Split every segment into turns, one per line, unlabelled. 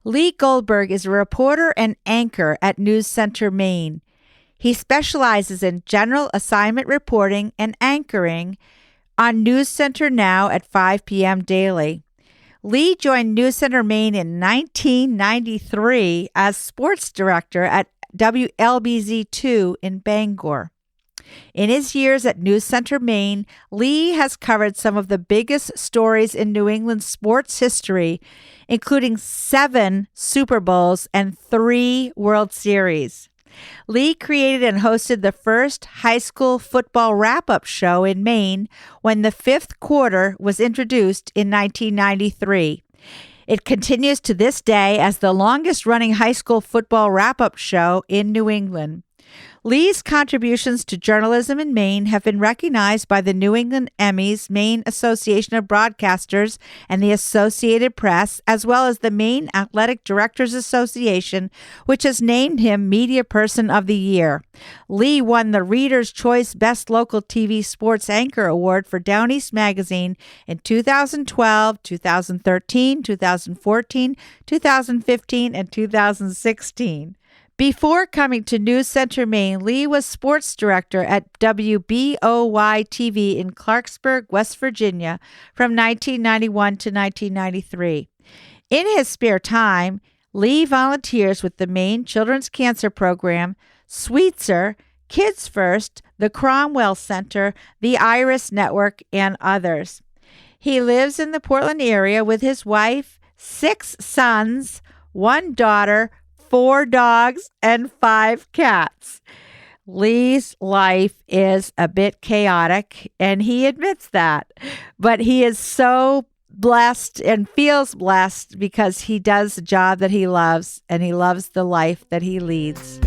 Lee Goldberg is a reporter and anchor at News Center Maine. He specializes in general assignment reporting and anchoring on News Center Now at 5 p.m. daily. Lee joined News Center Maine in 1993 as sports director at WLBZ2 in Bangor. In his years at News Center Maine, Lee has covered some of the biggest stories in New England sports history, including 7 Super Bowls and 3 World Series. Lee created and hosted the first high school football wrap-up show in Maine when the 5th quarter was introduced in 1993. It continues to this day as the longest-running high school football wrap-up show in New England. Lee's contributions to journalism in Maine have been recognized by the New England Emmys, Maine Association of Broadcasters, and the Associated Press, as well as the Maine Athletic Directors Association, which has named him Media Person of the Year. Lee won the Reader's Choice Best Local TV Sports Anchor Award for Down East Magazine in 2012, 2013, 2014, 2015, and 2016. Before coming to News Center Maine, Lee was sports director at WBOY-TV in Clarksburg, West Virginia from 1991 to 1993. In his spare time, Lee volunteers with the Maine Children's Cancer Program, Sweetser, Kids First, the Cromwell Center, the Iris Network, and others. He lives in the Portland area with his wife, 6 sons, 1 daughter, 4 dogs, and 5 cats. Lee's life is a bit chaotic, and he admits that. But he is so blessed and feels blessed because he does the job that he loves, and he loves the life that he leads.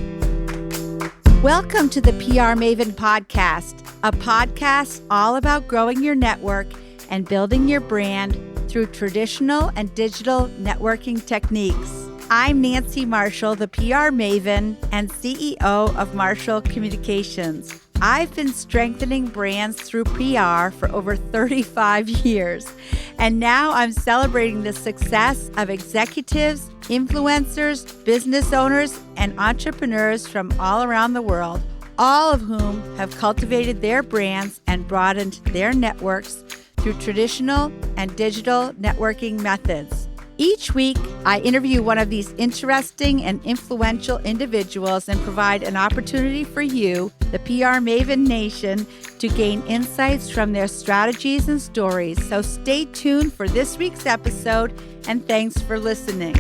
Welcome to the PR Maven Podcast, a podcast all about growing your network and building your brand through traditional and digital networking techniques. I'm Nancy Marshall, the PR Maven and CEO of Marshall Communications. I've been strengthening brands through PR for over 35 years, and now I'm celebrating the success of executives, influencers, business owners, and entrepreneurs from all around the world, all of whom have cultivated their brands and broadened their networks through traditional and digital networking methods. Each week, I interview one of these interesting and influential individuals and provide an opportunity for you, the PR Maven Nation, to gain insights from their strategies and stories. So stay tuned for this week's episode, and thanks for listening.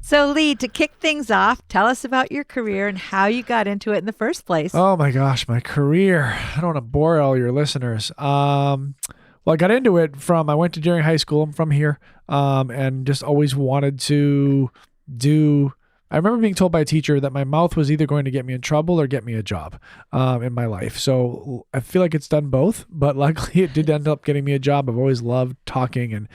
So Lee, to kick things off, tell us about your career and how you got into it in the first place.
Oh my gosh, my career. I don't want to bore all your listeners. Well, I got into it I went to Deering High School. I'm from here, and just always wanted to I remember being told by a teacher that my mouth was either going to get me in trouble or get me a job in my life. So I feel like it's done both, but luckily it did end up getting me a job. I've always loved talking and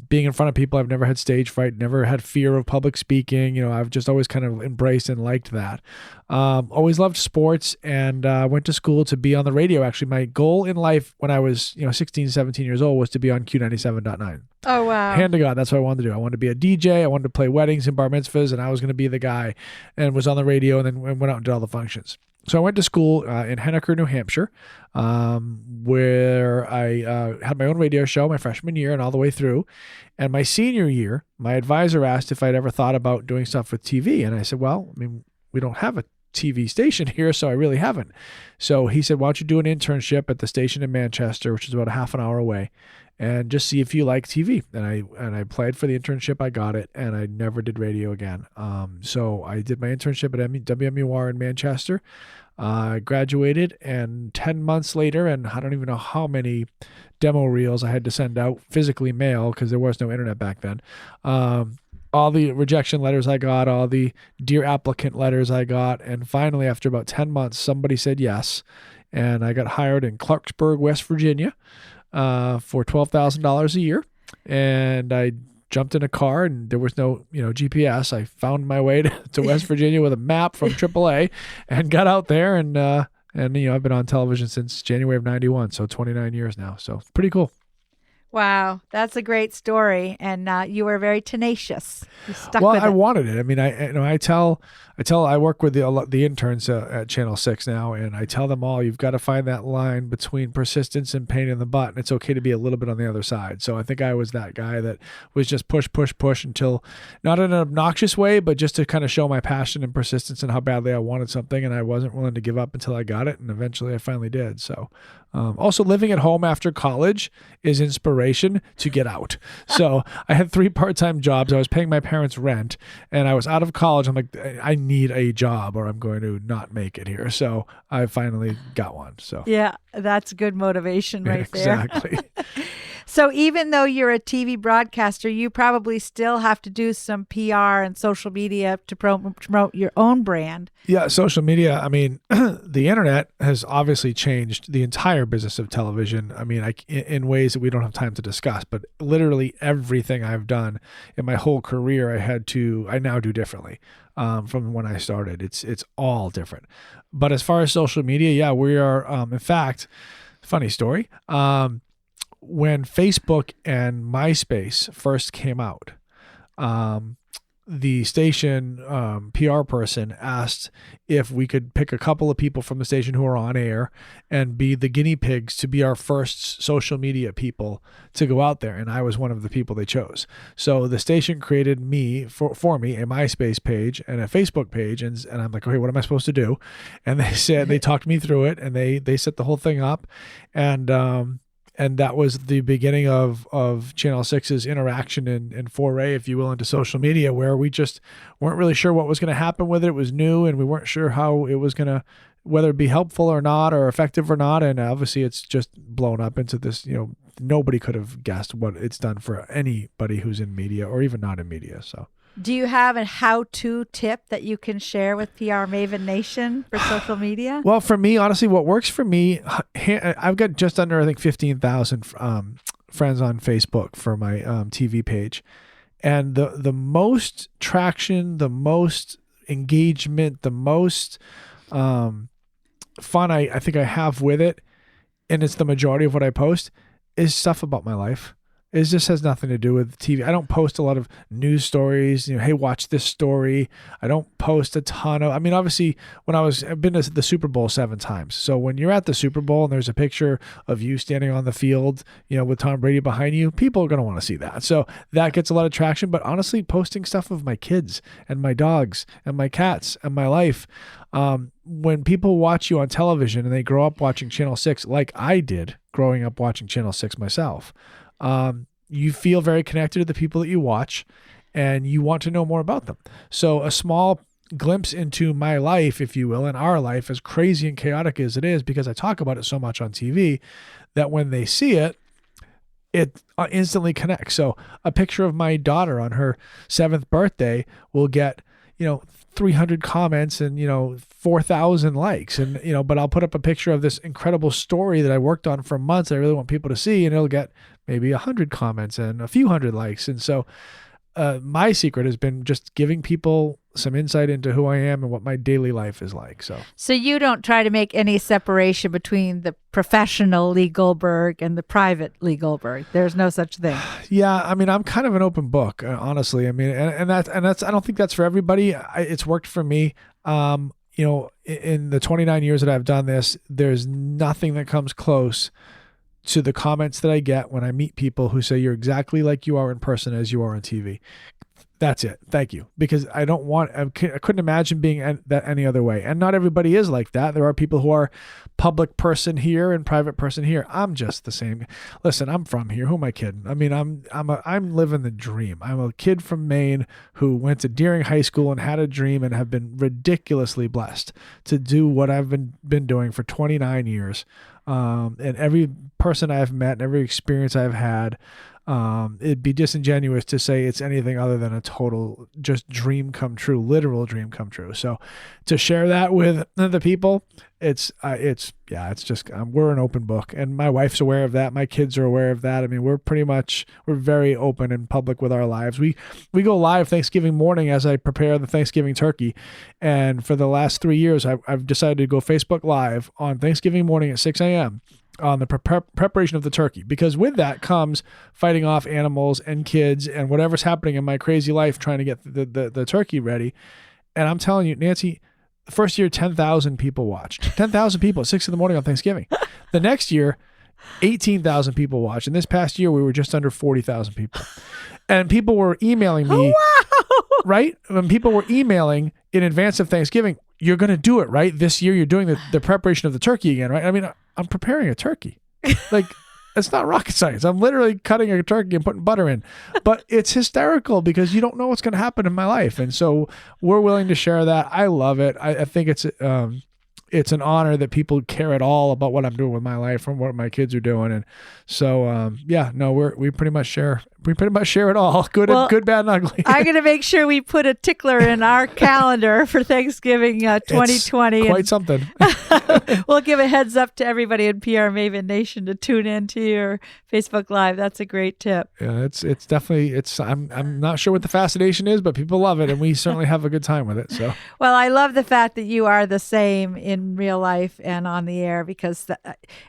being in front of people. I've never had stage fright, never had fear of public speaking. I've just always kind of embraced and liked that. Always loved sports, and went to school to be on the radio. Actually, my goal in life when I was 16, 17 years old was to be on Q97.9.
Oh, wow.
Hand to God, that's what I wanted to do. I wanted to be a DJ. I wanted to play weddings and bar mitzvahs, and I was going to be the guy, and was on the radio, and then went out and did all the functions. So I went to school in Henniker, New Hampshire, where I had my own radio show my freshman year and all the way through. And my senior year, my advisor asked if I'd ever thought about doing stuff with TV. And I said, well, we don't have a TV station here, so I really haven't. So he said, why don't you do an internship at the station in Manchester, which is about a half an hour away, and just see if you like TV. And I applied for the internship. I got it, and I never did radio again. So I did my internship at WMUR in Manchester. I graduated, and 10 months later, and I don't even know how many demo reels I had to send out, physically mail, because there was no internet back then. All the rejection letters I got, all the dear applicant letters I got, and finally, after about 10 months, somebody said yes, and I got hired in Clarksburg, West Virginia, for $12,000 a year, and I jumped in a car, and there was no GPS. I found my way to West Virginia with a map from AAA, and got out there and And, I've been on television since January of 91, so 29 years now. So pretty cool.
Wow, that's a great story, and you were very tenacious. You stuck
Well,
with
I
it.
wanted it. I mean, I work with the interns at Channel 6 now, and I tell them all, you've got to find that line between persistence and pain in the butt, and it's okay to be a little bit on the other side. So I think I was that guy that was just push, push, push until, not in an obnoxious way, but just to kind of show my passion and persistence and how badly I wanted something, and I wasn't willing to give up until I got it, and eventually I finally did. So also living at home after college is inspiration to get out. So I had 3 part-time jobs. I was paying my parents rent, and I was out of college. I'm like, I need a job or I'm going to not make it here. So I finally got one. So
Yeah, that's good motivation right there.
exactly.
So even though you're a TV broadcaster, you probably still have to do some PR and social media to promote your own brand.
Yeah, social media. I mean, the internet has obviously changed the entire business of television. I mean, in ways that we don't have time to discuss, but literally everything I've done in my whole career, I now do differently from when I started. It's all different. But as far as social media, yeah, we are, in fact, funny story. When Facebook and MySpace first came out, the station PR person asked if we could pick a couple of people from the station who are on air and be the guinea pigs to be our first social media people to go out there. And I was one of the people they chose. So the station created me for me a MySpace page and a Facebook page. And I'm like, okay, what am I supposed to do? And they talked me through it, and they set the whole thing up. And that was the beginning of Channel 6's interaction and foray, if you will, into social media, where we just weren't really sure what was going to happen with it. It was new, and we weren't sure how it was going to, whether it be helpful or not, or effective or not. And obviously it's just blown up into this, nobody could have guessed what it's done for anybody who's in media or even not in media. So.
Do you have a how-to tip that you can share with PR Maven Nation for social media?
Well, for me, honestly, what works for me, I've got just under, I think, 15,000 friends on Facebook for my TV page. And the most traction, the most engagement, the most fun I think I have with it, and it's the majority of what I post, is stuff about my life. It just has nothing to do with TV. I don't post a lot of news stories. Hey, watch this story. I don't post a ton of. I mean, obviously, I've been to the Super Bowl 7 times. So when you're at the Super Bowl and there's a picture of you standing on the field, with Tom Brady behind you, people are going to want to see that. So that gets a lot of traction. But honestly, posting stuff of my kids and my dogs and my cats and my life. When people watch you on television and they grow up watching Channel 6, like I did growing up watching Channel 6 myself. You feel very connected to the people that you watch, and you want to know more about them. So a small glimpse into my life, if you will, and our life, as crazy and chaotic as it is, because I talk about it so much on TV, that when they see it, it instantly connects. So a picture of my daughter on her 7th birthday will get, 300 comments and 4,000 likes, and but I'll put up a picture of this incredible story that I worked on for months that I really want people to see, and it'll get maybe 100 comments and a few hundred likes. And so my secret has been just giving people some insight into who I am and what my daily life is like. So
you don't try to make any separation between the professional Lee Goldberg and the private Lee Goldberg. There's no such thing.
Yeah, I mean, I'm kind of an open book, honestly. I mean, and that's I don't think that's for everybody. It's worked for me. In the 29 years that I've done this, there's nothing that comes close to the comments that I get when I meet people who say you're exactly like you are in person as you are on TV. That's it. Thank you. Because I couldn't imagine being that any other way. And not everybody is like that. There are people who are public person here and private person here. I'm just the same. Listen, I'm from here. Who am I kidding? I mean, I'm living the dream. I'm a kid from Maine who went to Deering High School and had a dream and have been ridiculously blessed to do what I've been doing for 29 years. And every person I've met and every experience I've had, It'd be disingenuous to say it's anything other than a total just dream come true, literal dream come true. So to share that with the people, it's just, we're an open book, and my wife's aware of that. My kids are aware of that. I mean, we're very open and public with our lives. We go live Thanksgiving morning as I prepare the Thanksgiving turkey. And for the last 3 years, I've decided to go Facebook Live on Thanksgiving morning at 6 a.m. on the preparation of the turkey, because with that comes fighting off animals and kids and whatever's happening in my crazy life trying to get the turkey ready. And I'm telling you, Nancy, the first year, 10,000 people watched. 10,000 people at 6 in the morning on Thanksgiving. The next year, 18,000 people watched. And this past year, we were just under 40,000 people. And people were emailing me,
Wow.
right? When people were emailing in advance of Thanksgiving, you're going to do it, right? This year, you're doing the preparation of the turkey again, right? I mean, I'm preparing a turkey. Like, it's not rocket science. I'm literally cutting a turkey and putting butter in. But it's hysterical because you don't know what's going to happen in my life. And so we're willing to share that. I love it. I think it's an honor that people care at all about what I'm doing with my life and what my kids are doing. And so, we pretty much share it all, good, bad, and ugly.
I'm going to make sure we put a tickler in our calendar for Thanksgiving 2020.
It's quite something.
We'll give a heads up to everybody in PR Maven Nation to tune in to your Facebook Live. That's a great tip.
Yeah, it's definitely, I'm not sure what the fascination is, but people love it, and we certainly have a good time with it. So,
well, I love the fact that you are the same in real life and on the air, because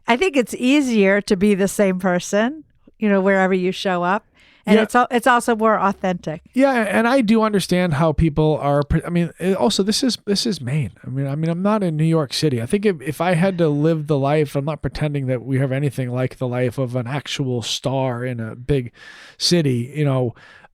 I think it's easier to be the same person, wherever you show up. And it's also more authentic.
Yeah, and I do understand how people are. I mean, also this is Maine. I mean, I'm not in New York City. I think if I had to live the life, I'm not pretending that we have anything like the life of an actual star in a big city.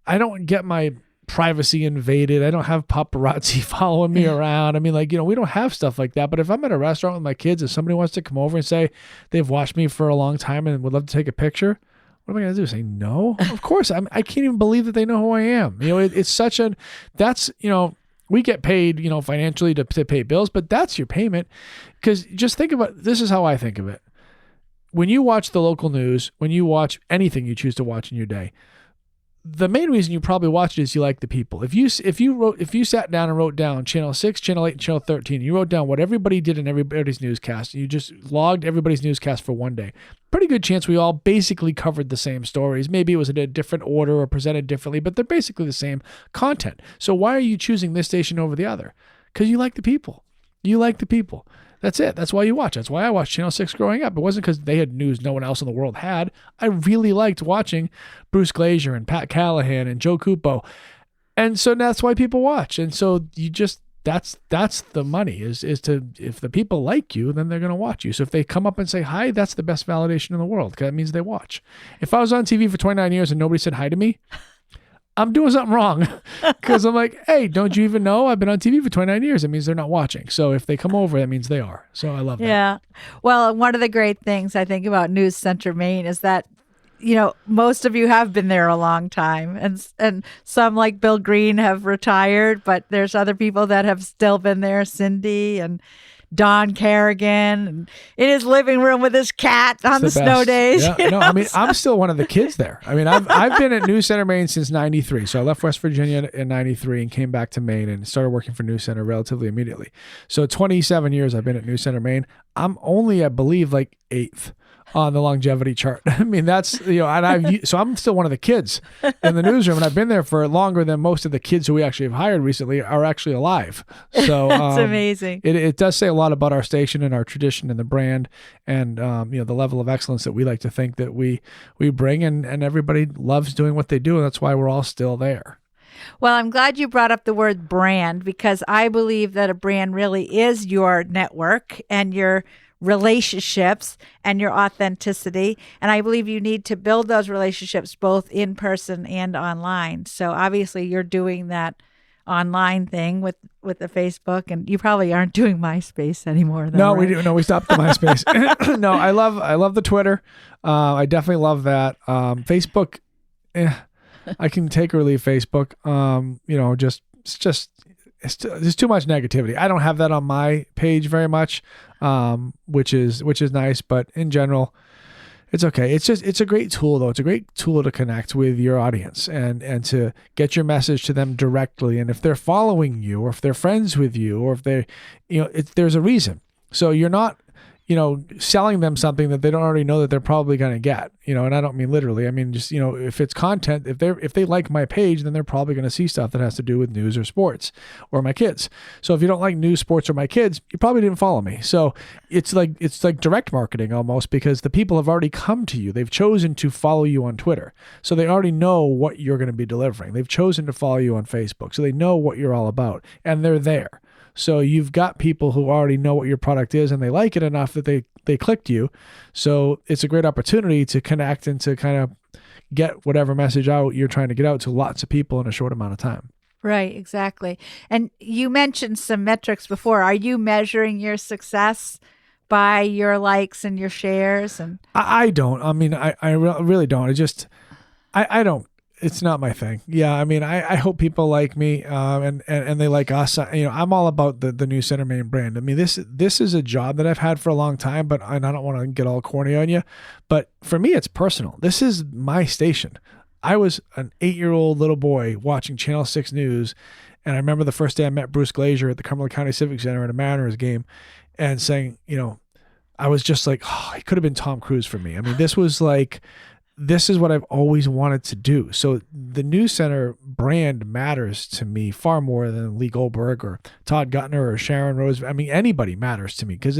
I don't get my privacy invaded. I don't have paparazzi following me around. I mean, we don't have stuff like that. But if I'm at a restaurant with my kids and somebody wants to come over and say they've watched me for a long time and would love to take a picture, what am I going to do? Say no? Of course. I can't even believe that they know who I am. It's such we get paid, financially to pay bills, but that's your payment. Because just think about, this is how I think of it. When you watch the local news, when you watch anything you choose to watch in your day, the main reason you probably watch it is you like the people. If you sat down and wrote down Channel 6, Channel 8, and Channel 13, you wrote down what everybody did in everybody's newscast, and you just logged everybody's newscast for one day, pretty good chance we all basically covered the same stories. Maybe it was in a different order or presented differently, but they're basically the same content. So why are you choosing this station over the other? Because you like the people. You like the people. That's it. That's why you watch. That's why I watched Channel 6 growing up. It wasn't because they had news no one else in the world had. I really liked watching Bruce Glazier and Pat Callahan and Joe Cupo. And so that's why people watch. And so that's the money is to, if the people like you, then they're going to watch you. So if they come up and say hi, that's the best validation in the world, because that means they watch. If I was on TV for 29 years and nobody said hi to me, I'm doing something wrong, because I'm like, hey, don't you even know I've been on TV for 29 years? It means they're not watching. So if they come over, that means they are. So I love that.
Yeah. Well, one of the great things I think about News Center Maine is that, most of you have been there a long time, and some, like Bill Green, have retired, but there's other people that have still been there, Cindy and Don Kerrigan, and in his living room with his cat on the snow days.
Yeah. No, I mean, I'm still one of the kids there. I mean, I've been at News Center Maine since 93. So I left West Virginia in 93 and came back to Maine and started working for News Center relatively immediately. So 27 years I've been at News Center Maine. I'm only, I believe, like 8th on the longevity chart. I mean, that's, so I'm still one of the kids in the newsroom, and I've been there for longer than most of the kids who we actually have hired recently are actually alive. So
that's amazing.
It does say a lot about our station and our tradition and the brand, and the level of excellence that we like to think that we bring, and everybody loves doing what they do, and that's why we're all still there.
Well, I'm glad you brought up the word brand, because I believe that a brand really is your network and your relationships and your authenticity. And I believe you need to build those relationships both in person and online. So obviously you're doing that online thing with the Facebook, and you probably aren't doing MySpace anymore, though.
No,
right?
we do. No, we stopped the MySpace. No, I love the Twitter. I definitely love that. Facebook, I can take or leave Facebook. There's too much negativity. I don't have that on my page very much, which is nice. But in general, It's okay. It's a great tool though. It's a great tool to connect with your audience and to get your message to them directly. And if they're following you, or if they're friends with you, or if there's a reason. So you're not, selling them something that they don't already know that they're probably going to get, and I don't mean literally. I mean, just, if it's content, if they like my page, then they're probably going to see stuff that has to do with news or sports or my kids. So if you don't like news, sports, or my kids, you probably didn't follow me. So it's like direct marketing almost, because the people have already come to you. They've chosen to follow you on Twitter. So they already know what you're going to be delivering. They've chosen to follow you on Facebook. So they know what you're all about, and they're there. So you've got people who already know what your product is, and they like it enough that they clicked you. So it's a great opportunity to connect and to kind of get whatever message out you're trying to get out to lots of people in a short amount of time.
Right, exactly. And you mentioned some metrics before. Are you measuring your success by your likes and your shares? And
I don't. I mean, I really don't. I don't. It's not my thing. Yeah, I mean, I hope people like me and they like us. I'm all about the News Center Maine brand. I mean, this is a job that I've had for a long time, but I don't want to get all corny on you. But for me, it's personal. This is my station. I was an 8-year-old little boy watching Channel 6 News, and I remember the first day I met Bruce Glazier at the Cumberland County Civic Center at a Mariners game, and saying, I was just like, oh, he could have been Tom Cruise for me. I mean, this is what I've always wanted to do. So the News Center brand matters to me far more than Lee Goldberg or Todd Guttner or Sharon Rose. I mean, anybody matters to me, because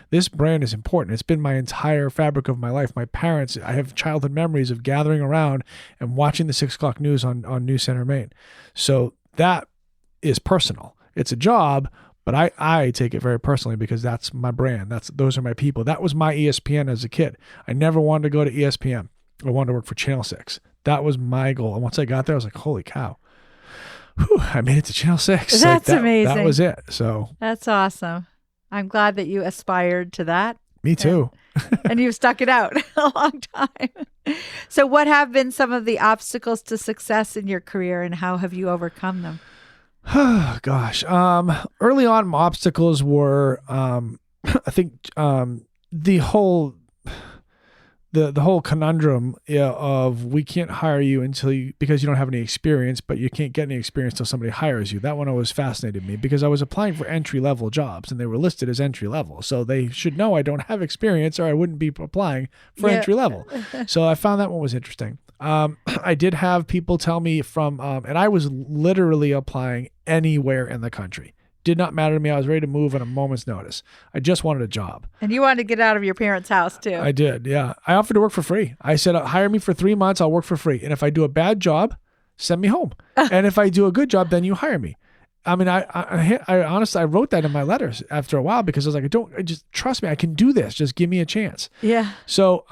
this brand is important. It's been my entire fabric of my life. My parents, I have childhood memories of gathering around and watching the 6 o'clock news on News Center Maine. So that is personal. It's a job, but I take it very personally, because that's my brand. Those are my people. That was my ESPN as a kid. I never wanted to go to ESPN. I wanted to work for Channel 6. That was my goal. And once I got there, I was like, holy cow. Whew, I made it to Channel 6.
That's amazing.
That was it. So
that's awesome. I'm glad that you aspired to that.
Me too.
And you've stuck it out a long time. So what have been some of the obstacles to success in your career, and how have you overcome them?
Gosh. Early on, my obstacles were, I think, the whole conundrum of we can't hire you because you don't have any experience, but you can't get any experience till somebody hires you. That one always fascinated me, because I was applying for entry-level jobs and they were listed as entry-level. So they should know I don't have experience, or I wouldn't be applying for entry-level. So I found that one was interesting. I did have people tell me and I was literally applying anywhere in the country. Did not matter to me. I was ready to move on a moment's notice. I just wanted a job.
And you wanted to get out of your parents' house too.
I did, yeah. I offered to work for free. I said, hire me for 3 months. I'll work for free. And if I do a bad job, send me home. And if I do a good job, then you hire me. I mean, I honestly, I wrote that in my letters after a while, because I was like, just trust me. I can do this. Just give me a chance.
Yeah.
So,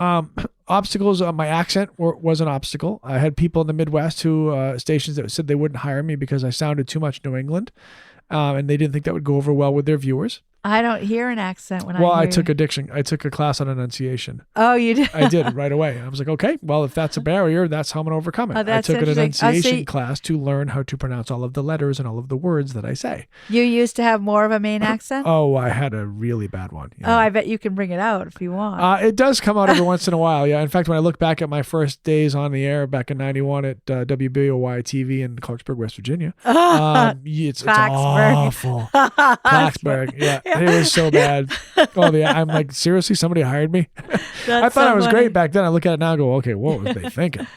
obstacles, my accent was an obstacle. I had people in the Midwest stations that said they wouldn't hire me because I sounded too much New England. And they didn't think that would go over well with their viewers.
I don't hear an accent when
I took addiction. I took a class on enunciation.
Oh, you did?
I did right away. I was like, okay, well, if that's a barrier, that's how I'm going to overcome it.
Oh, that's
I took an enunciation
so
class to learn how to pronounce all of the letters and all of the words that I say.
You used to have more of a Maine accent?
Oh, I had a really bad one.
Yeah. Oh, I bet you can bring it out if you want.
It does come out every once in a while, yeah. In fact, when I look back at my first days on the air back in 91 at WBOY TV in Clarksburg, West Virginia, it's awful. Clarksburg, yeah. It was so bad. Oh, yeah. I'm like, seriously, somebody hired me? I thought I was great back then. I look at it now and go, okay, what was they thinking?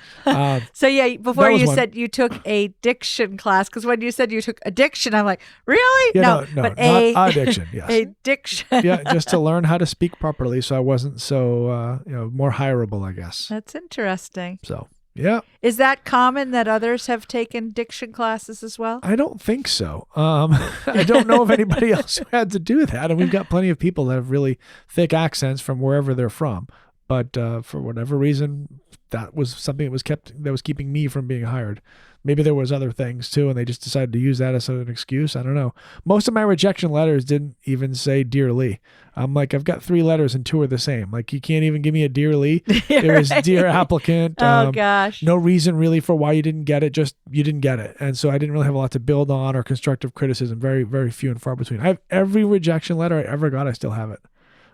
So yeah, before you said you took a diction class, because when you said you took addiction, I'm like, really?
Yeah, no, but not addiction. Yes,
a diction.
Yeah, just to learn how to speak properly, so I wasn't so more hireable, I guess.
That's interesting.
So. Yeah.
Is that common that others have taken diction classes as well?
I don't think so. I don't know of anybody else who had to do that. And we've got plenty of people that have really thick accents from wherever they're from. But for whatever reason, that was something that was keeping me from being hired. Maybe there was other things too, and they just decided to use that as an excuse. I don't know. Most of my rejection letters didn't even say "Dear Lee." I'm like, I've got 3 letters and 2 are the same. Like, you can't even give me a "Dear Lee." It was "Dear applicant."
Oh gosh.
No reason really for why you didn't get it. Just you didn't get it, and so I didn't really have a lot to build on or constructive criticism. Very, very few and far between. I have every rejection letter I ever got. I still have it.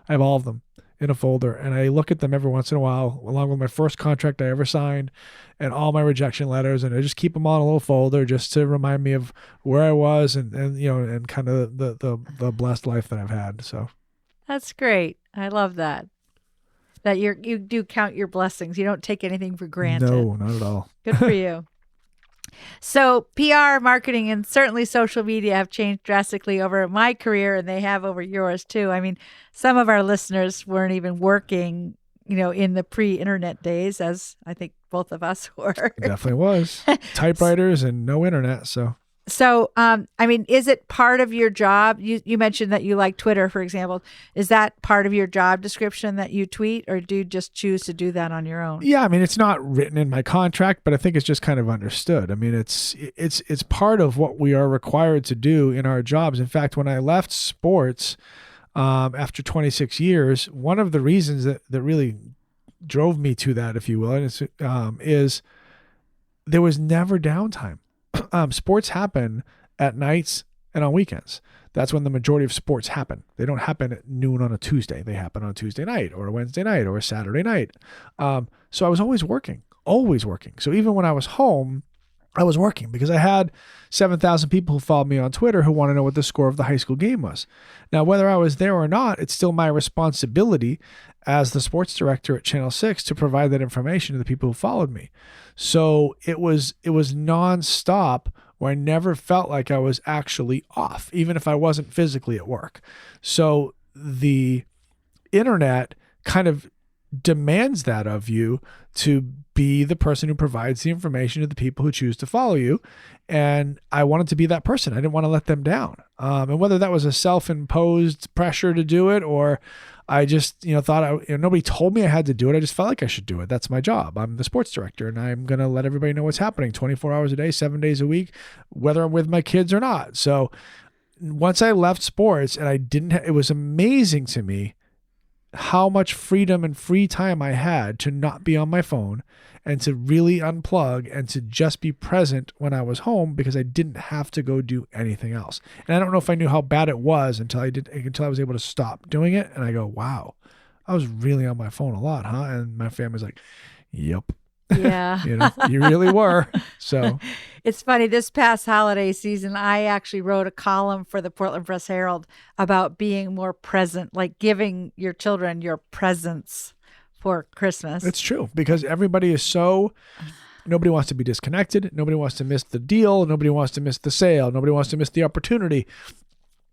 I have all of them. in a folder, and I look at them every once in a while, along with my first contract I ever signed and all my rejection letters, and I just keep them all in a little folder just to remind me of where I was and and kind of the blessed life that I've had. So
That's great. I love that. That you do count your blessings. You don't take anything for granted.
no, not at all.
Good for you. So PR, marketing, and certainly social media have changed drastically over my career, and they have over yours too. I mean, some of our listeners weren't even working, in the pre-internet days, as I think both of us were.
It definitely was. Typewriters and no internet.
So, I mean, is it part of your job? You mentioned that you like Twitter, for example. Is that part of your job description that you tweet, or do you just choose to do that on your own?
Yeah, I mean, it's not written in my contract, but I think it's just kind of understood. I mean, it's part of what we are required to do in our jobs. In fact, when I left sports after 26 years, one of the reasons that really drove me to that, if you will, is there was never downtime. Sports happen at nights and on weekends. That's when the majority of sports happen. They don't happen at noon on a Tuesday. They happen on a Tuesday night or a Wednesday night or a Saturday night. So I was always working. So even when I was home, I was working because I had 7,000 people who followed me on Twitter who want to know what the score of the high school game was. Now, whether I was there or not, it's still my responsibility as the sports director at Channel 6 to provide that information to the people who followed me. So it was nonstop, where I never felt like I was actually off, even if I wasn't physically at work. So the internet kind of demands that of you, to be the person who provides the information to the people who choose to follow you. And I wanted to be that person. I didn't want to let them down. And whether that was a self-imposed pressure to do it, or I just, thought nobody told me I had to do it. I just felt like I should do it. That's my job. I'm the sports director, and I'm going to let everybody know what's happening 24 hours a day, 7 days a week, whether I'm with my kids or not. So once I left sports, and it was amazing to me how much freedom and free time I had to not be on my phone and to really unplug and to just be present when I was home, because I didn't have to go do anything else. And I don't know if I knew how bad it was until I was able to stop doing it. And I go, wow, I was really on my phone a lot, huh? And my family's like, yep.
Yeah.
You really were. So
it's funny. This past holiday season, I actually wrote a column for the Portland Press Herald about being more present, like giving your children your presents for Christmas.
It's true, because everybody is nobody wants to be disconnected. Nobody wants to miss the deal. Nobody wants to miss the sale. Nobody wants to miss the opportunity.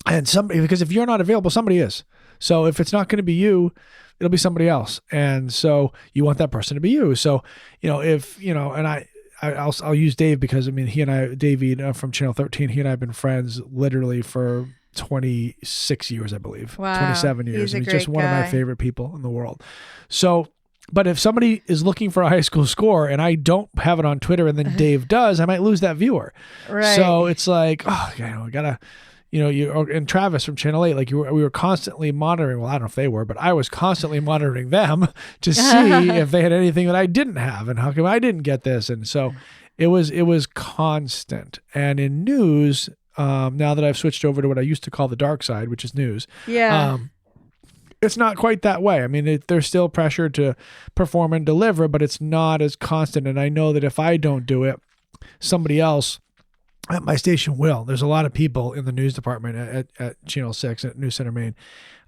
And because if you're not available, somebody is. So if it's not going to be you, it'll be somebody else. And so you want that person to be you. So, and I'll use Dave, because Dave from Channel 13, he and I have been friends literally for 26 years, I believe.
Wow.
27 years.
He's
He's just one of my
guy.
favorite people in the world. So, but if somebody is looking for a high school score and I don't have it on Twitter and then Dave does, I might lose that viewer.
Right.
So it's like, I gotta, and Travis from Channel 8, like we were constantly monitoring. Well, I don't know if they were, but I was constantly monitoring them to see if they had anything that I didn't have, and how come I didn't get this. And so it was constant. And in news, now that I've switched over to what I used to call the dark side, which is news.
Yeah.
It's not quite that way. I mean, there's still pressure to perform and deliver, but it's not as constant. And I know that if I don't do it, somebody else at my station will. There's a lot of people in the news department at Channel 6 at News Center Maine.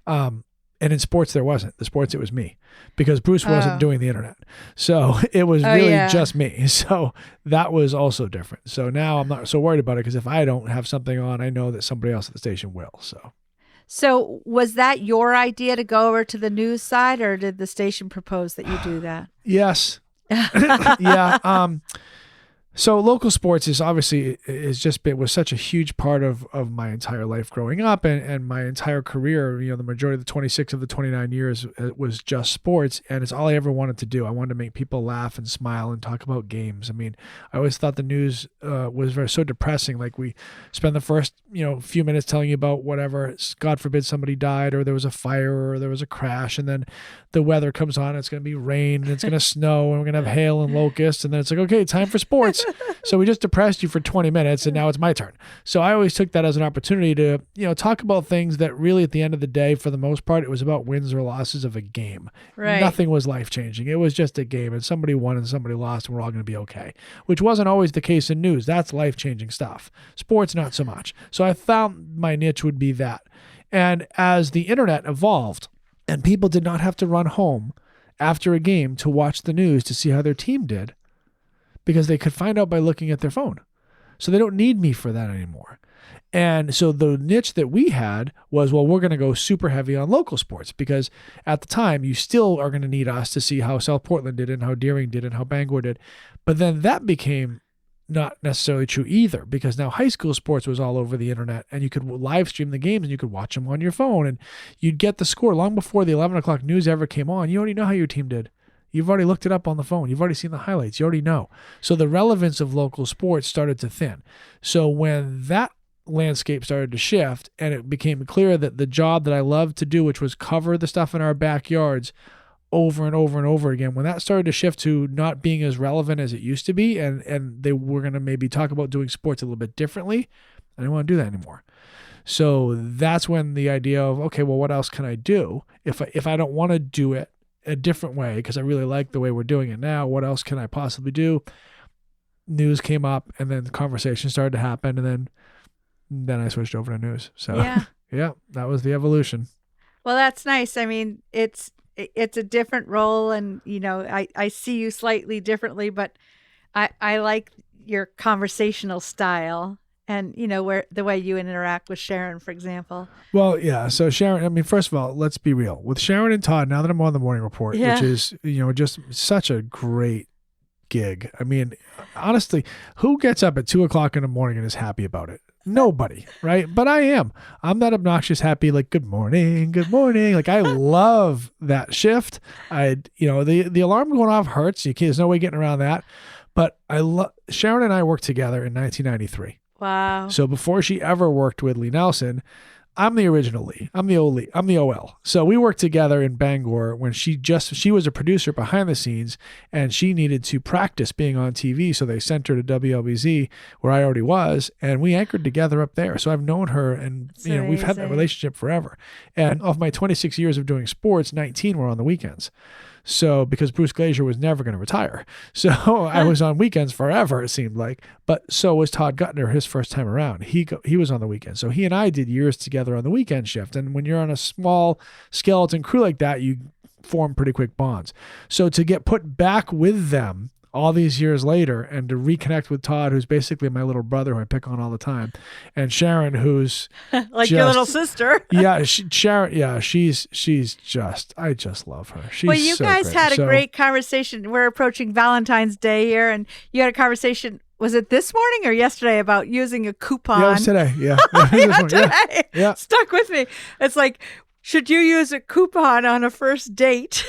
And in sports, there wasn't. The sports, it was me, because Bruce wasn't doing the internet. So it was really just me. So that was also different. So now I'm not so worried about it, because if I don't have something on, I know that somebody else at the station will.
So was that your idea to go over to the news side, or did the station propose that you do that?
Yes. Yeah. So local sports was such a huge part of my entire life growing up, and my entire career. The majority of the 26 of the 29 years was just sports, and it's all I ever wanted to do. I wanted to make people laugh and smile and talk about games. I mean, I always thought the news was so depressing. Like, we spend the first few minutes telling you about whatever, God forbid somebody died, or there was a fire, or there was a crash, and then the weather comes on. It's going to be rain, and it's going to snow, and we're going to have hail and locusts, and then it's like, okay, time for sports. So we just depressed you for 20 minutes and now it's my turn. So I always took that as an opportunity to, talk about things that really at the end of the day, for the most part, it was about wins or losses of a game.
Right.
Nothing was life-changing. It was just a game, and somebody won and somebody lost, and we're all going to be okay, which wasn't always the case in news. That's life-changing stuff. Sports, not so much. So I found my niche would be that. And as the internet evolved and people did not have to run home after a game to watch the news to see how their team did, because they could find out by looking at their phone. So they don't need me for that anymore. And so the niche that we had was, well, we're going to go super heavy on local sports, because at the time you still are going to need us to see how South Portland did and how Deering did and how Bangor did. But then that became not necessarily true either, because now high school sports was all over the internet, and you could live stream the games and you could watch them on your phone, and you'd get the score long before the 11 o'clock news ever came on. You already know how your team did. You've already looked it up on the phone. You've already seen the highlights. You already know. So the relevance of local sports started to thin. So when that landscape started to shift and it became clear that the job that I loved to do, which was cover the stuff in our backyards over and over and over again, when that started to shift to not being as relevant as it used to be, and they were going to maybe talk about doing sports a little bit differently, I didn't want to do that anymore. So that's when the idea of, okay, well, what else can I do? If I don't want to do it a different way, because I really like the way we're doing it now, what else can I possibly do? News came up, and then the conversation started to happen, and then I switched over to news. So yeah, that was the evolution.
Well, that's nice. I mean, it's a different role, and I see you slightly differently, but I like your conversational style. And, where the way you interact with Sharon, for example.
Well, yeah. So Sharon, I mean, first of all, let's be real. With Sharon and Todd, now that I'm on the morning report, which is, just such a great gig. I mean, honestly, who gets up at 2:00 in the morning and is happy about it? Nobody, right? But I am. I'm that obnoxious happy, like, good morning. Like, I love that shift. The alarm going off hurts. There's no way getting around that. But Sharon and I worked together in 1993.
Wow.
So before she ever worked with Lee Nelson, I'm the original Lee. I'm the old Lee. I'm the OL. So we worked together in Bangor when she was a producer behind the scenes, and she needed to practice being on TV. So they sent her to WLBZ, where I already was, and we anchored together up there. So I've known her, and we've had that relationship forever. And of my 26 years of doing sports, 19 were on the weekends. So because Bruce Glazier was never going to retire. So I was on weekends forever, it seemed like. But so was Todd Guttner his first time around. He was on the weekend. So he and I did years together on the weekend shift. And when you're on a small skeleton crew like that, you form pretty quick bonds. So to get put back with them all these years later, and to reconnect with Todd, who's basically my little brother who I pick on all the time, and Sharon, who's
like your little sister.
Yeah, Sharon. Yeah, she's just. I just love her. She's
you
so
guys
great.
had a great conversation. We're approaching Valentine's Day here, and you had a conversation. Was it this morning or yesterday about using a coupon?
Yeah, it was today. Yeah,
today.
Yeah.
Stuck with me. It's like, should you use a coupon on a first date?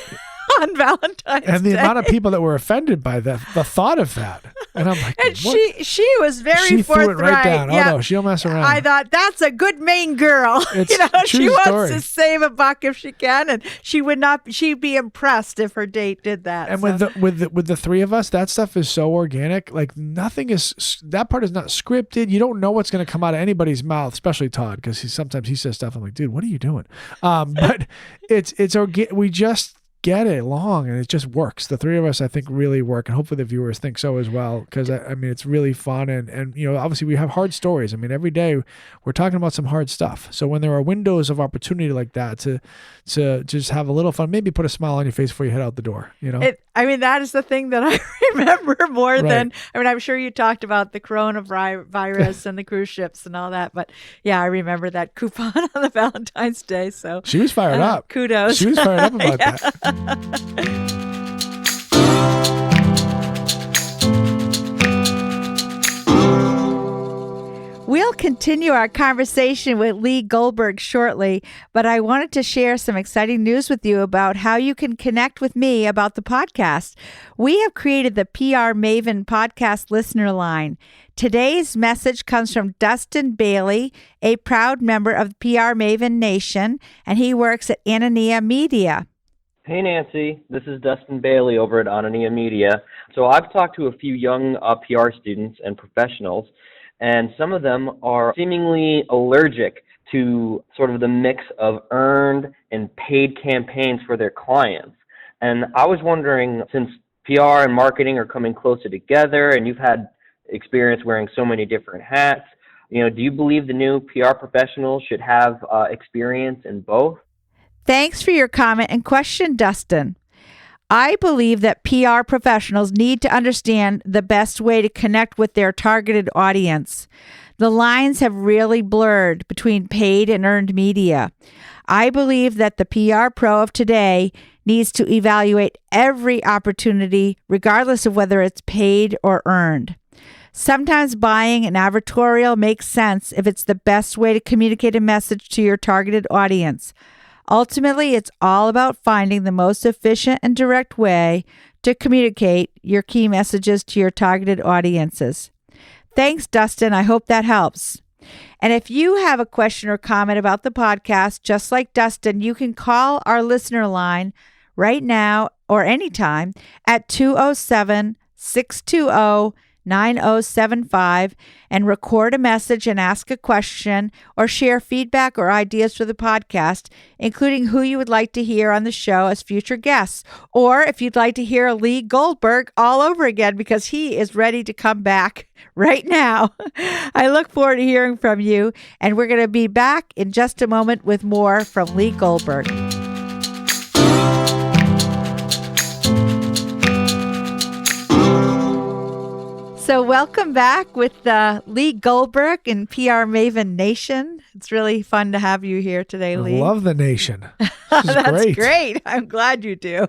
On Valentine's Day.
And the amount of people that were offended by the thought of that. And I'm like,
and
what?
she was very
she
forthright.
Threw it right down.
Yeah.
Oh no, she'll mess around.
I thought, that's a good Maine girl.
It's
she
true
wants
story.
to save a buck if she can, and she'd be impressed if her date did that.
And
so.
with the three of us, that stuff is so organic. Like, nothing is, that part is not scripted. You don't know what's going to come out of anybody's mouth, especially Todd, because sometimes he says stuff. I'm like, dude, what are you doing? But we just get it along, and it just works. The three of us, I think, really work, and hopefully the viewers think so as well, because I mean, it's really fun, and obviously we have hard stories. I mean, every day we're talking about some hard stuff. So when there are windows of opportunity like that to just have a little fun, maybe put a smile on your face before you head out the door.
That is the thing that I remember more than. I mean, I'm sure you talked about the coronavirus and the cruise ships and all that, but yeah, I remember that coupon on the Valentine's Day. So
she was fired up.
Kudos.
She was fired up about that.
We'll continue our conversation with Lee Goldberg shortly, but I wanted to share some exciting news with you about how you can connect with me about the podcast. We have created the PR Maven podcast listener line. Today's message comes from Dustin Bailey, a proud member of the PR Maven Nation, and he works at Anania Media.
Hey Nancy, this is Dustin Bailey over at Onania Media. So I've talked to a few young PR students and professionals, and some of them are seemingly allergic to sort of the mix of earned and paid campaigns for their clients. And I was wondering, since PR and marketing are coming closer together and you've had experience wearing so many different hats, do you believe the new PR professionals should have experience in both?
Thanks for your comment and question, Dustin. I believe that PR professionals need to understand the best way to connect with their targeted audience. The lines have really blurred between paid and earned media. I believe that the PR pro of today needs to evaluate every opportunity, regardless of whether it's paid or earned. Sometimes buying an advertorial makes sense if it's the best way to communicate a message to your targeted audience. Ultimately, it's all about finding the most efficient and direct way to communicate your key messages to your targeted audiences. Thanks, Dustin. I hope that helps. And if you have a question or comment about the podcast, just like Dustin, you can call our listener line right now or anytime at 207-620-9075 and record a message and ask a question or share feedback or ideas for the podcast, including who you would like to hear on the show as future guests, or if you'd like to hear Lee Goldberg all over again because he is ready to come back right now. I look forward to hearing from you, and we're going to be back in just a moment with more from Lee Goldberg. So welcome back with Lee Goldberg in PR Maven Nation. It's really fun to have you here today, Lee.
I love the nation.
That's great. I'm glad you do.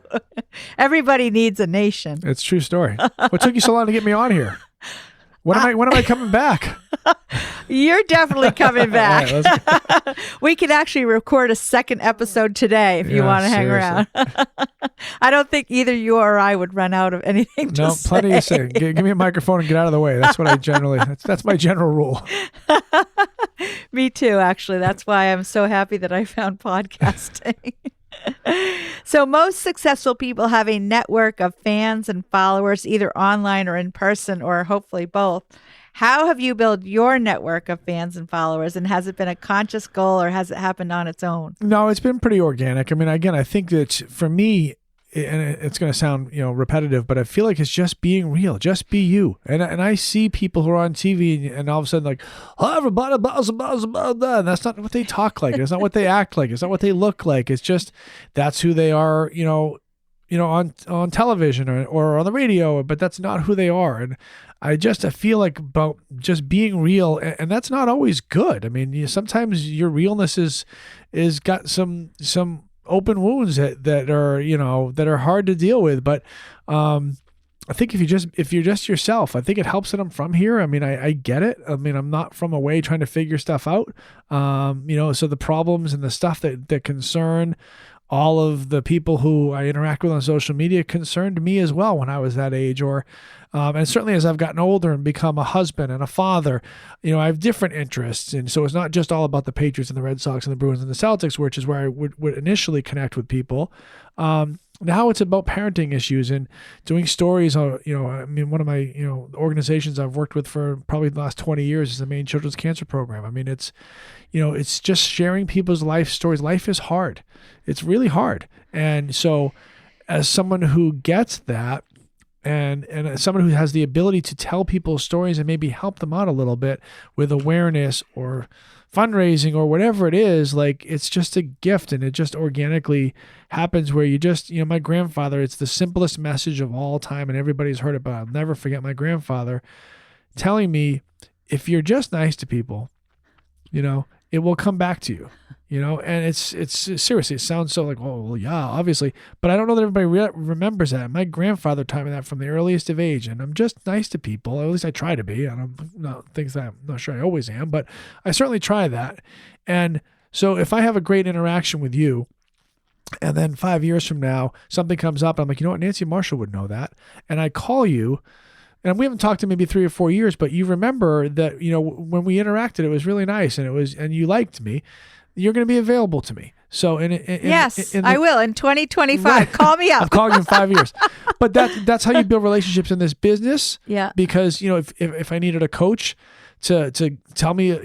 Everybody needs a nation.
It's a true story. What took you so long to get me on here? When am I coming back?
You're definitely coming back.
All right,
we could actually record a second episode today if you want to hang around. I don't think either you or I would run out of anything to say.
Plenty to say. Give me a microphone and get out of the way. That's what I generally, that's my general rule.
Me too, actually. That's why I'm so happy that I found podcasting. So most successful people have a network of fans and followers, either online or in person, or hopefully both. How have you built your network of fans and followers, and has it been a conscious goal or has it happened on its own?
No, it's been pretty organic. I mean, again, I think that for me, and it's going to sound, repetitive, but I feel like it's just being real, just be you. And I see people who are on TV and all of a sudden like, oh, everybody, blah, blah, blah, blah. And that's not what they talk like. It's not what they act like. It's not what they look like. It's just, that's who they are, on television or on the radio, but that's not who they are. And I feel like about just being real, and that's not always good. I mean, sometimes your realness is got some open wounds that are hard to deal with. But I think if you're just yourself, I think it helps that I'm from here. I mean, I get it. I mean, I'm not from away trying to figure stuff out. So the problems and the stuff that concern all of the people who I interact with on social media concerned me as well when I was that age, and certainly as I've gotten older and become a husband and a father, I have different interests. And so it's not just all about the Patriots and the Red Sox and the Bruins and the Celtics, which is where I would initially connect with people. Now it's about parenting issues and doing stories. I mean, one of my, organizations I've worked with for probably the last 20 years is the Maine Children's Cancer Program. I mean, it's just sharing people's life stories. Life is hard. It's really hard. And so as someone who gets that, and as someone who has the ability to tell people stories and maybe help them out a little bit with awareness or fundraising or whatever it is, like, it's just a gift, and it just organically happens where you just, my grandfather, it's the simplest message of all time, and everybody's heard it, but I'll never forget my grandfather telling me, if you're just nice to people, it will come back to you, and it's seriously, it sounds so like, oh, well, yeah, obviously, but I don't know that everybody remembers that. My grandfather taught me that from the earliest of age, and I'm just nice to people. At least I try to be. I'm not sure I always am, but I certainly try that. And so if I have a great interaction with you, and then 5 years from now, something comes up, I'm like, you know what, Nancy Marshall would know that. And I call you, and we haven't talked in maybe 3 or 4 years, but you remember that, when we interacted, it was really nice, and you liked me. You're going to be available to me. So
yes, I will in 2025. Call me
I'm
up.
calling you in 5 years. But that's how you build relationships in this business.
Yeah.
Because, if I needed a coach to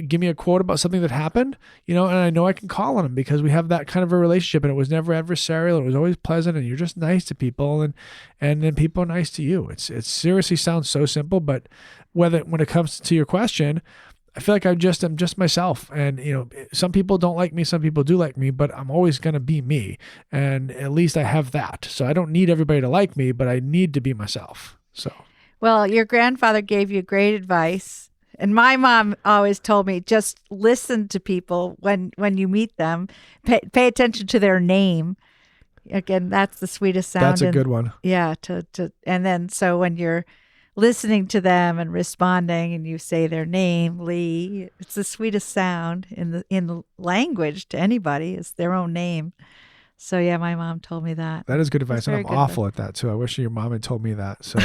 give me a quote about something that happened, and I know I can call on him because we have that kind of a relationship, and it was never adversarial. It was always pleasant, and you're just nice to people, and then people are nice to you. It seriously sounds so simple, but when it comes to your question, I feel like I'm just myself, and some people don't like me, some people do like me, but I'm always going to be me, and at least I have that. So I don't need everybody to like me, but I need to be myself. So
Well, your grandfather gave you great advice. And my mom always told me, just listen to people when you meet them. Pay attention to their name. Again, that's the sweetest sound.
That's a good one.
Yeah. And then so when you're listening to them and responding, and you say their name, Lee, it's the sweetest sound in the language to anybody. It's their own name. So yeah, my mom told me that.
That is good advice, and I'm awful
advice.
at that too. I wish your mom had told me that. So.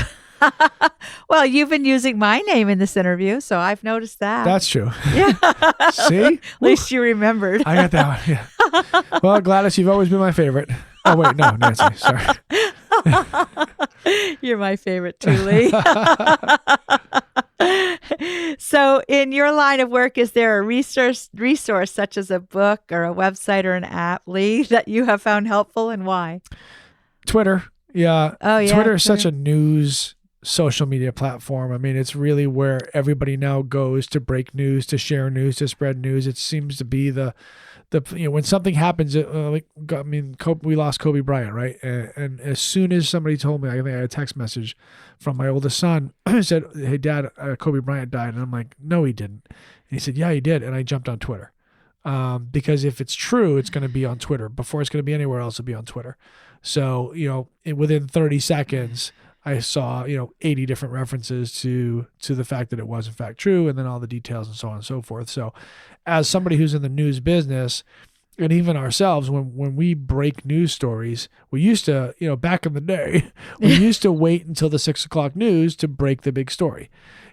Well, you've been using my name in this interview, so I've noticed that.
That's true.
Yeah.
See?
At least you remembered.
I got that one. Yeah. Well, Gladys, you've always been my favorite. Oh, wait. No, Nancy. Sorry.
You're my favorite too, Lee. So in your line of work, is there a resource such as a book or a website or an app, Lee, that you have found helpful, and why?
Twitter. Yeah.
Oh, yeah.
Twitter is such a news social media platform. I mean, it's really where everybody now goes to break news, to share news, to spread news. It seems to be the when something happens, we lost Kobe Bryant, right? And as soon as somebody told me, I think I had a text message from my oldest son, said, "Hey, Dad, Kobe Bryant died," and I'm like, "No, he didn't." And he said, "Yeah, he did," and I jumped on Twitter. Because if it's true, it's going to be on Twitter. Before it's going to be anywhere else, it'll be on Twitter. So, within 30 seconds, I saw, 80 different references to the fact that it was in fact true, and then all the details and so on and so forth. So as somebody who's in the news business, and even ourselves, when we break news stories, we used to, back in the day, we used to wait until the 6 o'clock news to break the big story,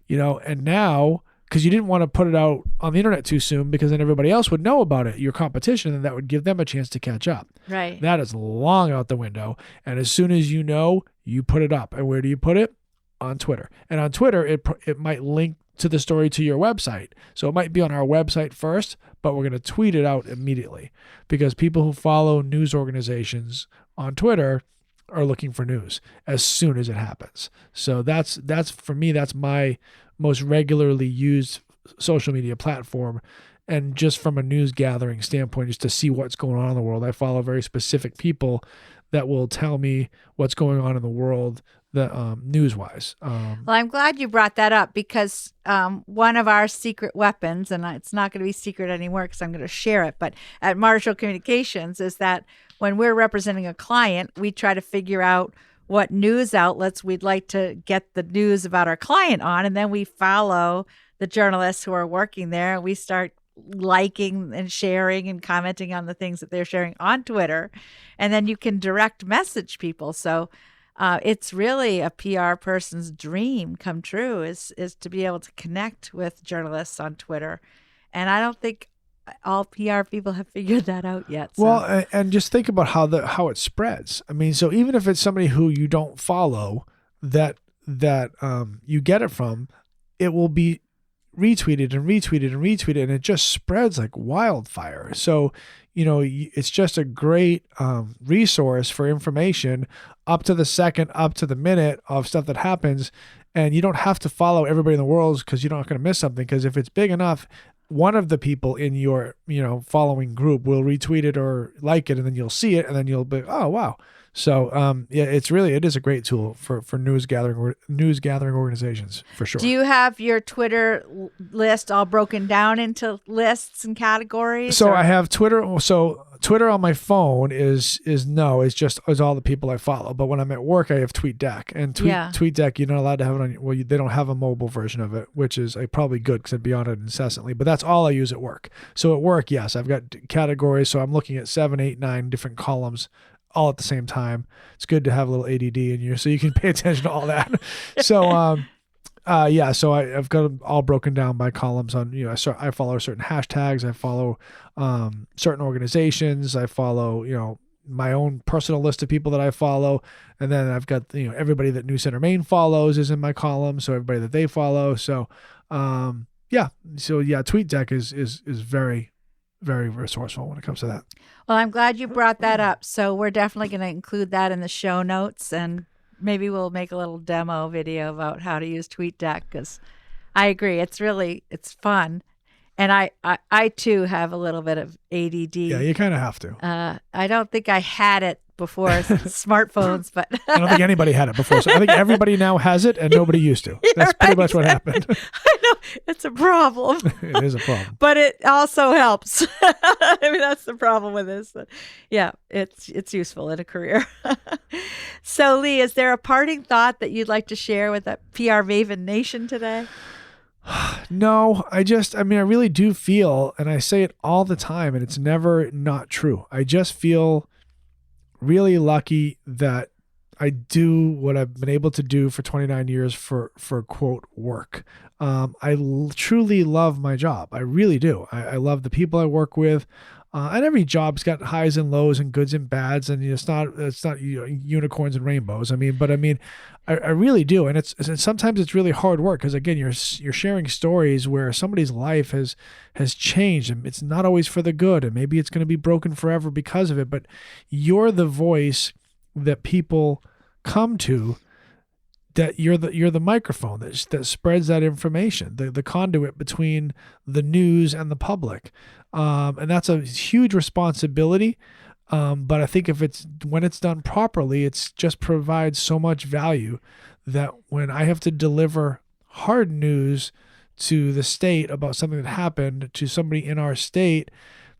and now, because you didn't want to put it out on the internet too soon, because then everybody else would know about it, your competition, and that would give them a chance to catch up.
Right.
That is long out the window. And as soon as you know, you put it up. And where do you put it? On Twitter. And on Twitter, it might link to the story to your website. So it might be on our website first, but we're going to tweet it out immediately, because people who follow news organizations on Twitter are looking for news as soon as it happens. So that's for me, that's my most regularly used social media platform. And just from a news gathering standpoint, just to see what's going on in the world, I follow very specific people that will tell me what's going on in the world, news-wise.
Well, I'm glad you brought that up, because one of our secret weapons, and it's not going to be secret anymore because I'm going to share it, but at Marshall Communications, is that when we're representing a client, we try to figure out what news outlets we'd like to get the news about our client on, and then we follow the journalists who are working there. We start liking and sharing and commenting on the things that they're sharing on Twitter, and then you can direct message people. So it's really a PR person's dream come true, is to be able to connect with journalists on Twitter. And I don't think all PR people have figured that out yet. So.
Well, and just think about how it spreads. I mean, so even if it's somebody who you don't follow that you get it from, it will be retweeted and retweeted and retweeted, and it just spreads like wildfire. So, it's just a great resource for information up to the second, up to the minute of stuff that happens. And you don't have to follow everybody in the world, because you're not going to miss something. Because if it's big enough, one of the people in your, following group will retweet it or like it, and then you'll see it, and then you'll be, oh, wow. So, it is a great tool for news gathering organizations, for sure.
Do you have your Twitter list all broken down into lists and categories?
So I have Twitter. So Twitter on my phone is all the people I follow. But when I'm at work, I have TweetDeck, and TweetDeck, you're not allowed to have it on. Well, they don't have a mobile version of it, which is probably good, because I'd be on it incessantly. But that's all I use at work. So at work, yes, I've got categories. So I'm looking at 7, 8, 9 different columns all at the same time. It's good to have a little ADD in you, so you can pay attention to all that. So, Yeah, so I've got them all broken down by columns on, so I follow certain hashtags, I follow certain organizations, I follow, my own personal list of people that I follow, and then I've got, everybody that News Center Maine follows is in my column, so everybody that they follow. So, TweetDeck is very, very resourceful when it comes to that.
Well, I'm glad you brought that up. So we're definitely going to include that in the show notes, and maybe we'll make a little demo video about how to use TweetDeck, because I agree. It's fun. And I too have a little bit of ADD.
Yeah, you kind of have to.
I don't think I had it before smartphones, but
I don't think anybody had it before. So I think everybody now has it and nobody used to. That's pretty much what happened.
I know. It's a problem.
It is a problem.
But it also helps. I mean, that's the problem with this. Yeah, it's useful in a career. So, Lee, is there a parting thought that you'd like to share with the PR Maven Nation today?
No, I really do feel, and I say it all the time, and it's never not true. I just feel really lucky that I do what I've been able to do for 29 years for quote work. Truly love my job. I really do. I love the people I work with. And every job's got highs and lows and goods and bads, and it's not unicorns and rainbows. I really do, and sometimes it's really hard work, because again, you're sharing stories where somebody's life has changed, and it's not always for the good, and maybe it's going to be broken forever because of it. But you're the voice that people come to. That you're the microphone that spreads that information, the conduit between the news and the public, and that's a huge responsibility. But I think when it's done properly, it's just provides so much value that when I have to deliver hard news to the state about something that happened to somebody in our state,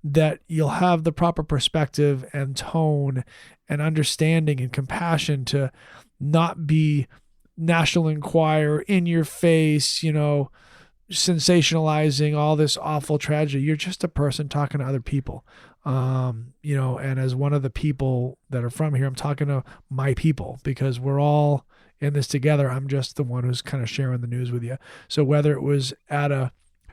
that you'll have the proper perspective and tone and understanding and compassion to not be National Enquirer in your face, sensationalizing all this awful tragedy. You're just a person talking to other people. And as one of the people that are from here, I'm talking to my people, because we're all in this together. I'm just the one who's kind of sharing the news with you. So whether it was at a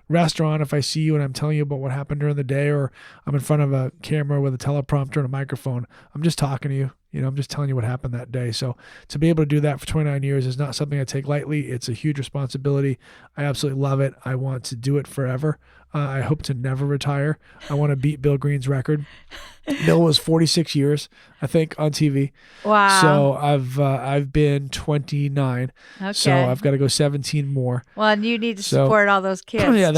restaurant, if I see you and I'm telling you about what happened during the day, or I'm in front of a camera with a teleprompter and a microphone, I'm just talking to you. I'm just telling you what happened that day. So to be able to do that for 29 years is not something I take lightly. It's a huge responsibility. I absolutely love it. I want to do it forever. I hope to never retire. I want to beat Bill Green's record. Bill was 46 years, I think, on TV.
Wow.
So I've been 29.
Okay.
So I've got to go 17 more.
Well, and you need to support all those kids.
Yeah,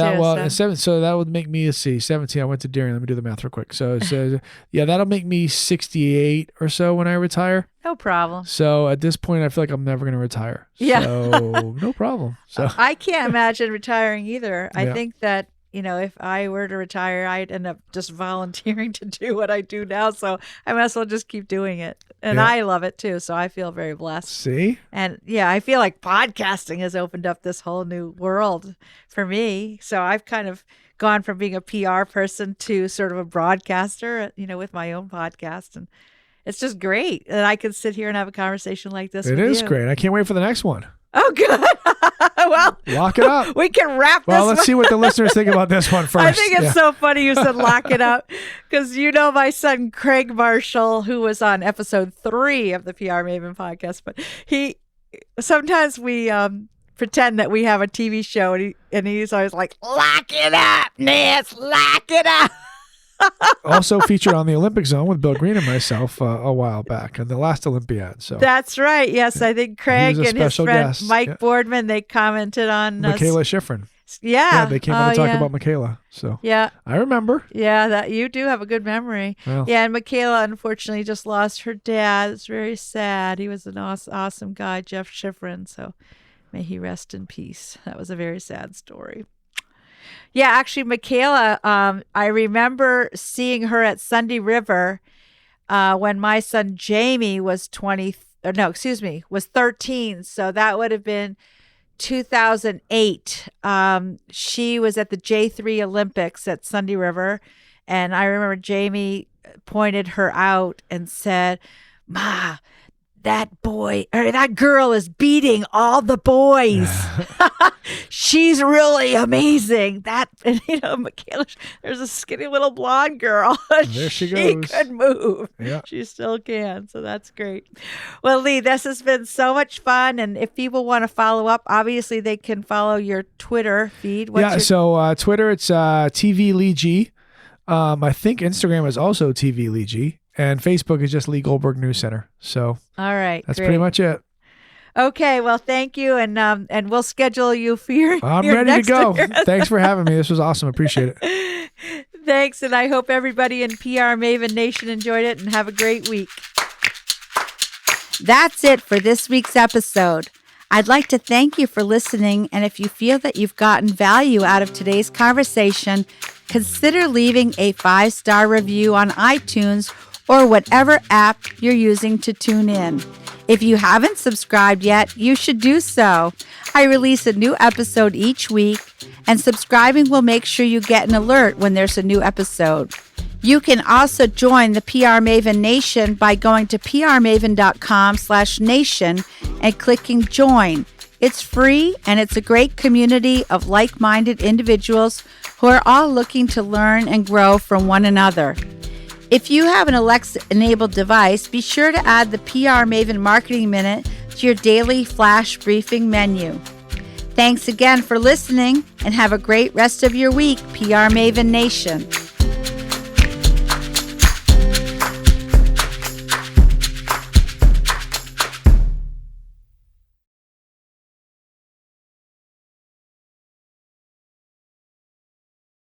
too.
So that would make me 17. I went to Darien. Let me do the math real quick. So that'll make me 68 or so when I retire.
No problem.
So at this point, I feel like I'm never going to retire.
Yeah.
So no problem. So
I can't imagine retiring either. I
Yeah.
think that, if I were to retire, I'd end up just volunteering to do what I do now. So I might as well just keep doing it. And
Yeah.
I love it too. So I feel very blessed.
See?
And yeah, I feel like podcasting has opened up this whole new world for me. So I've kind of gone from being a PR person to sort of a broadcaster, with my own podcast. And it's just great that I can sit here and have a conversation like this.
It
with
is
you.
great. I can't wait for the next one.
Oh, good. Well,
Lock it up.
we can wrap this
Well, let's
one.
see what the listeners think about this one first.
I think it's
Yeah.
so funny you said lock it up, because my son Craig Marshall, who was on episode 3 of the PR Maven podcast, but sometimes we pretend that we have a TV show, and he's always like, lock it up, Nance, lock it up.
Also featured on the Olympic Zone with Bill Green and myself a while back in the last Olympiad. So
That's right. Yes, I think Craig
He was a
and his
special
friend
guest.
Mike
Yeah.
Boardman, they commented on
Michaela Schifrin.
Yeah.
They came on to talk
yeah.
about Michaela. So
Yeah.
I remember.
Yeah, that you do have a good memory.
Well,
Yeah, and Michaela unfortunately just lost her dad. It's very sad. He was an awesome guy, Jeff Schifrin. So may he rest in peace. That was a very sad story. Yeah, actually, Michaela, I remember seeing her at Sunday River when my son Jamie was 13. So that would have been 2008. She was at the J3 Olympics at Sunday River. And I remember Jamie pointed her out and said, Ma, that boy or that girl is beating all the boys. She's really amazing. Michaela, there's a skinny little blonde girl.
There she goes.
She could move.
Yeah.
She still can. So that's great. Well, Lee, this has been so much fun. And if people want to follow up, obviously they can follow your Twitter feed.
So Twitter, it's TV Lee G. I think Instagram is also TV Lee G. And Facebook is just Lee Goldberg News Center. So
all right,
that's
great.
pretty much it.
Okay, well, thank you, and we'll schedule you for your.
I'm
your
ready to
next
go.
appearance.
Thanks for having me. This was awesome. Appreciate it.
Thanks, and I hope everybody in PR Maven Nation enjoyed it, and have a great week. That's it for this week's episode. I'd like to thank you for listening, and if you feel that you've gotten value out of today's conversation, consider leaving a 5-star review on iTunes or whatever app you're using to tune in. If you haven't subscribed yet, you should do so. I release a new episode each week, and subscribing will make sure you get an alert when there's a new episode. You can also join the PR Maven Nation by going to prmaven.com/nation and clicking join. It's free, and it's a great community of like-minded individuals who are all looking to learn and grow from one another. If you have an Alexa-enabled device, be sure to add the PR Maven Marketing Minute to your daily flash briefing menu. Thanks again for listening, and have a great rest of your week, PR Maven Nation.